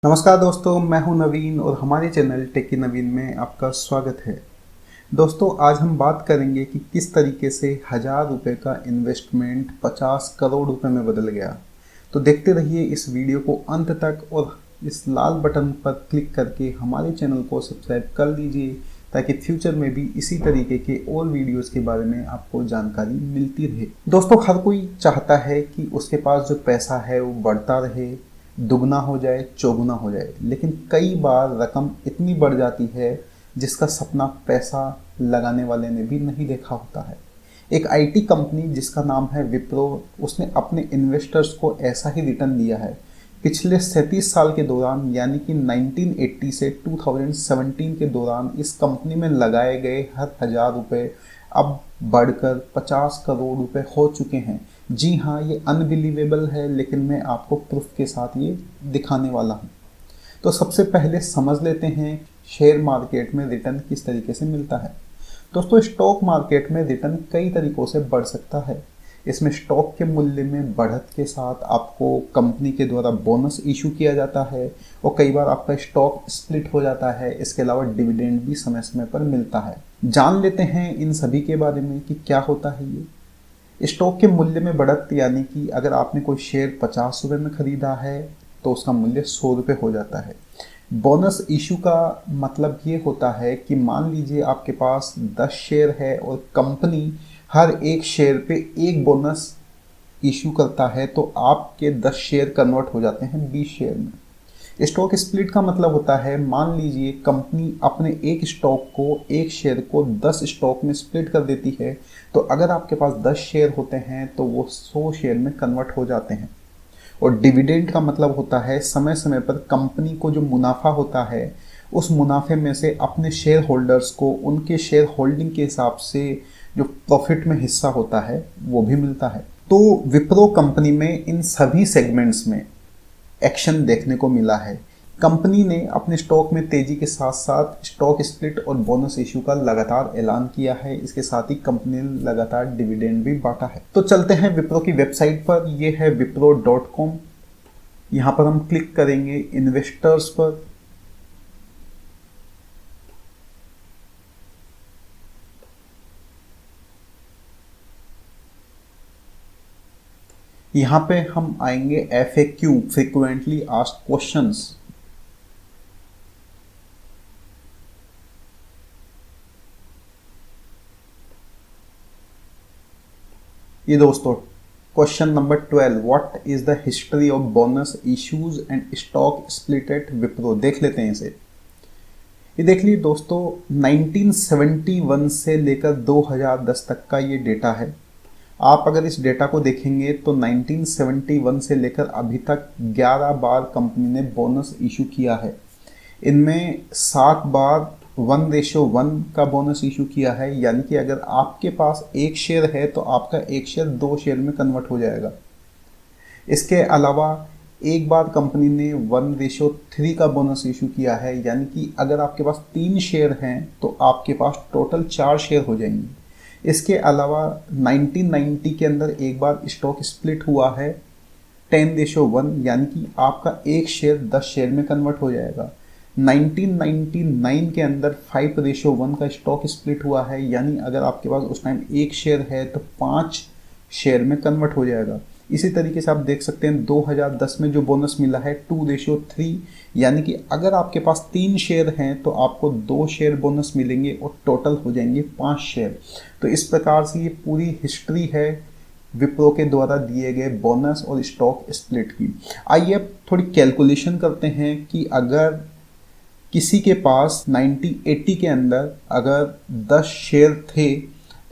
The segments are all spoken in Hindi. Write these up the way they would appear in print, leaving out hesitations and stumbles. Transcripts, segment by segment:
नमस्कार दोस्तों, मैं हूं नवीन और हमारे चैनल टेकी नवीन में आपका स्वागत है। दोस्तों, आज हम बात करेंगे कि किस तरीके से 1000 रुपये का इन्वेस्टमेंट 50 करोड़ रुपए में बदल गया। तो देखते रहिए इस वीडियो को अंत तक और इस लाल बटन पर क्लिक करके हमारे चैनल को सब्सक्राइब कर लीजिए ताकि फ्यूचर में भी इसी तरीके के और वीडियोस के बारे में आपको जानकारी मिलती रहे। दोस्तों, हर कोई चाहता है कि उसके पास जो पैसा है वो बढ़ता रहे, दुगना हो जाए, चौगुना हो जाए, लेकिन कई बार रकम इतनी बढ़ जाती है जिसका सपना पैसा लगाने वाले ने भी नहीं देखा होता है। एक आईटी कंपनी जिसका नाम है विप्रो, उसने अपने इन्वेस्टर्स को ऐसा ही रिटर्न दिया है। पिछले 37 साल के दौरान यानी कि 1980 से 2017 के दौरान इस कंपनी में लगाए गए हर 1000 रुपये अब बढ़कर 50 करोड़ रुपए हो चुके हैं। जी हाँ, ये अनबिलीवेबल है, लेकिन मैं आपको प्रूफ के साथ ये दिखाने वाला हूँ। तो सबसे पहले समझ लेते हैं शेयर मार्केट में रिटर्न किस तरीके से मिलता है। दोस्तों, स्टॉक मार्केट में रिटर्न कई तरीकों से बढ़ सकता है। इसमें स्टॉक के मूल्य में बढ़त के साथ आपको कंपनी के द्वारा बोनस इशू किया जाता है और कई बार आपका स्टॉक स्प्लिट हो जाता है। इसके अलावा डिविडेंड भी समय समय पर मिलता है। जान लेते हैं इन सभी के बारे में कि क्या होता है ये। स्टॉक के मूल्य में बढ़त यानी कि अगर आपने कोई शेयर 50 रुपये में खरीदा है तो उसका मूल्य 100 रुपये हो जाता है। बोनस इशू का मतलब ये होता है कि मान लीजिए आपके पास 10 शेयर है और कंपनी हर एक शेयर पे एक बोनस इशू करता है तो आपके 10 शेयर कन्वर्ट हो जाते हैं 20 शेयर में। स्टॉक स्प्लिट का मतलब होता है, मान लीजिए कंपनी अपने एक स्टॉक को, एक शेयर को 10 स्टॉक में स्प्लिट कर देती है, तो अगर आपके पास 10 शेयर होते हैं तो वो 100 शेयर में कन्वर्ट हो जाते हैं। और डिविडेंड का मतलब होता है समय समय पर कंपनी को जो मुनाफा होता है उस मुनाफे में से अपने शेयर होल्डर्स को उनके शेयर होल्डिंग के हिसाब से जो प्रॉफिट में हिस्सा होता है वो भी मिलता है। तो विप्रो कंपनी में इन सभी सेगमेंट्स में एक्शन देखने को मिला है। कंपनी ने अपने स्टॉक में तेजी के साथ साथ स्टॉक स्प्लिट और बोनस इशू का लगातार ऐलान किया है। इसके साथ ही कंपनी ने लगातार डिविडेंड भी बांटा है। तो चलते हैं विप्रो की वेबसाइट पर। यह है wipro.com। यहाँ पर हम क्लिक करेंगे इन्वेस्टर्स पर। यहाँ पे हम आएंगे FAQ, फ्रीक्वेंटली आस्क्ड क्वेश्चंस। ये दोस्तों question number 12, what is the history of bonus issues and stock split at Wipro. देख लेते हैं इसे। ये देख लीजिए दोस्तों, 1971 से लेकर 2010 तक का ये डेटा है। आप अगर इस डेटा को देखेंगे तो 1971 से लेकर अभी तक 11 बार कंपनी ने बोनस इशू किया है। इनमें 7 बार 1:1 का बोनस इशू किया है, यानी कि अगर आपके पास एक शेयर है तो आपका एक शेयर 2 शेयर में कन्वर्ट हो जाएगा। इसके अलावा एक बार कंपनी ने 1:3 का बोनस इशू किया है, यानी कि अगर आपके पास 3 शेयर हैं तो आपके पास टोटल 4 शेयर हो जाएंगे। इसके अलावा 1990 के अंदर एक बार स्टॉक स्प्लिट हुआ है 10:1, यानी कि आपका एक शेयर 10 शेयर में कन्वर्ट हो जाएगा। 1999 के अंदर 5:1 का स्टॉक स्प्लिट हुआ है, यानी अगर आपके पास उस टाइम एक शेयर है तो 5 शेयर में कन्वर्ट हो जाएगा। इसी तरीके से आप देख सकते हैं 2010 में जो बोनस मिला है 2:3, यानी कि अगर आपके पास 3 शेयर हैं तो आपको 2 शेयर बोनस मिलेंगे और टोटल हो जाएंगे 5 शेयर। तो इस प्रकार से ये पूरी हिस्ट्री है विप्रो के द्वारा दिए गए बोनस और स्टॉक स्प्लिट की। आइए अब थोड़ी कैलकुलेशन करते हैं कि अगर किसी के पास 1980 के अंदर अगर 10 शेयर थे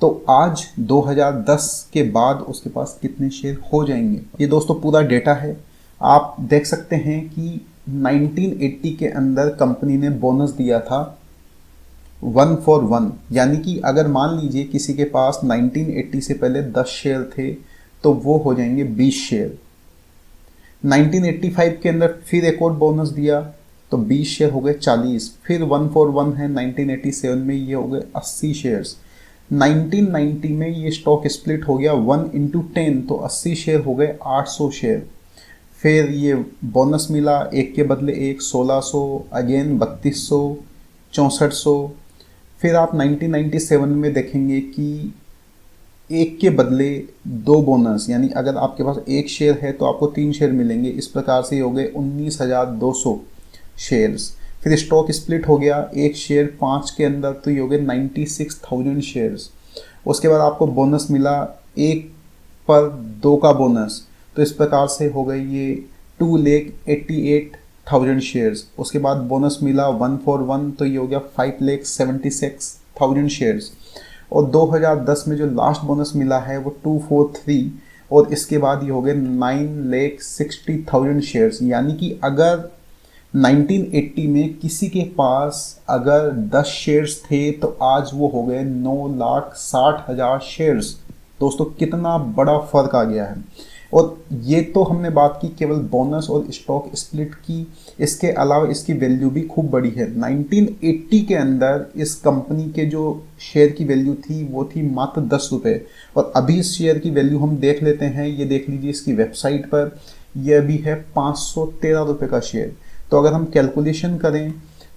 तो आज 2010 के बाद उसके पास कितने शेयर हो जाएंगे। ये दोस्तों पूरा डेटा है। आप देख सकते हैं कि 1980 के अंदर कंपनी ने बोनस दिया था 1 for 1, यानी कि अगर मान लीजिए किसी के पास 1980 से पहले 10 शेयर थे तो वो हो जाएंगे 20 शेयर। 1985 के अंदर फिर एक और बोनस दिया तो 20 शेयर हो गए 40। फिर 1 for 1 है 1987 में, ये हो गए 80 शेयर्स। 1990 में ये स्टॉक स्प्लिट हो गया 1 into 10 तो 80 शेयर हो गए 800 शेयर। फिर ये बोनस मिला, एक के बदले एक, 1600, अगेन 3200, 6400। फिर आप 1997 में देखेंगे कि एक के बदले दो बोनस, यानी अगर आपके पास एक शेयर है तो आपको 3 शेयर मिलेंगे। इस प्रकार से हो गए 19,200 शेयर्स। फिर स्टॉक स्प्लिट हो गया, एक शेयर 5 के अंदर, तो ये हो गए 96,000 शेयर्स। उसके बाद आपको बोनस मिला, एक पर 2 का बोनस, तो इस प्रकार से हो गई ये 2,88,000 शेयर्स। उसके बाद बोनस मिला 1 for 1, तो ये हो गया 5,76,000 शेयर्स। और 2010 में जो लास्ट बोनस मिला है वो 2 for 3, और इसके बाद ये हो गए 9,60,000 शेयर्स। यानी कि अगर 1980 में किसी के पास अगर 10 शेयर्स थे तो आज वो हो गए 9,60,000 शेयर्स। दोस्तों कितना बड़ा फर्क आ गया है। और ये तो हमने बात की केवल बोनस और स्टॉक स्प्लिट की, इसके अलावा इसकी वैल्यू भी खूब बड़ी है। 1980 के अंदर इस कंपनी के जो शेयर की वैल्यू थी वो थी मात्र 10 रुपये, और अभी इस शेयर की वैल्यू हम देख लेते हैं। ये देख लीजिए इसकी वेबसाइट पर, यह अभी है 513 रुपये का शेयर। तो अगर हम कैलकुलेशन करें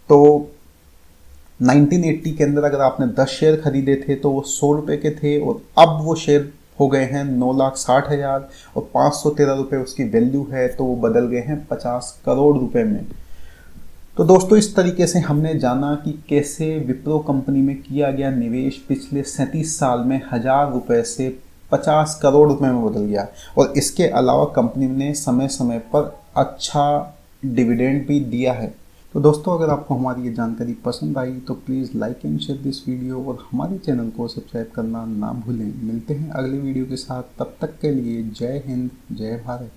तो 1980 के अंदर अगर आपने 10 शेयर खरीदे थे तो वो 100 रुपये के थे, और अब वो शेयर हो गए हैं 9,60,000, और 513 रुपये उसकी वैल्यू है, तो वो बदल गए हैं 50 करोड़ रुपए में। तो दोस्तों इस तरीके से हमने जाना कि कैसे विप्रो कंपनी में किया गया निवेश पिछले 37 साल में 1,000 रुपये से 50 करोड़ रुपए में बदल गया। और इसके अलावा कंपनी ने समय समय पर अच्छा डिविडेंड भी दिया है। तो दोस्तों अगर आपको हमारी ये जानकारी पसंद आई तो please like and share this video, और हमारे चैनल को सब्सक्राइब करना ना भूलें। मिलते हैं अगले वीडियो के साथ, तब तक के लिए जय हिंद, जय भारत।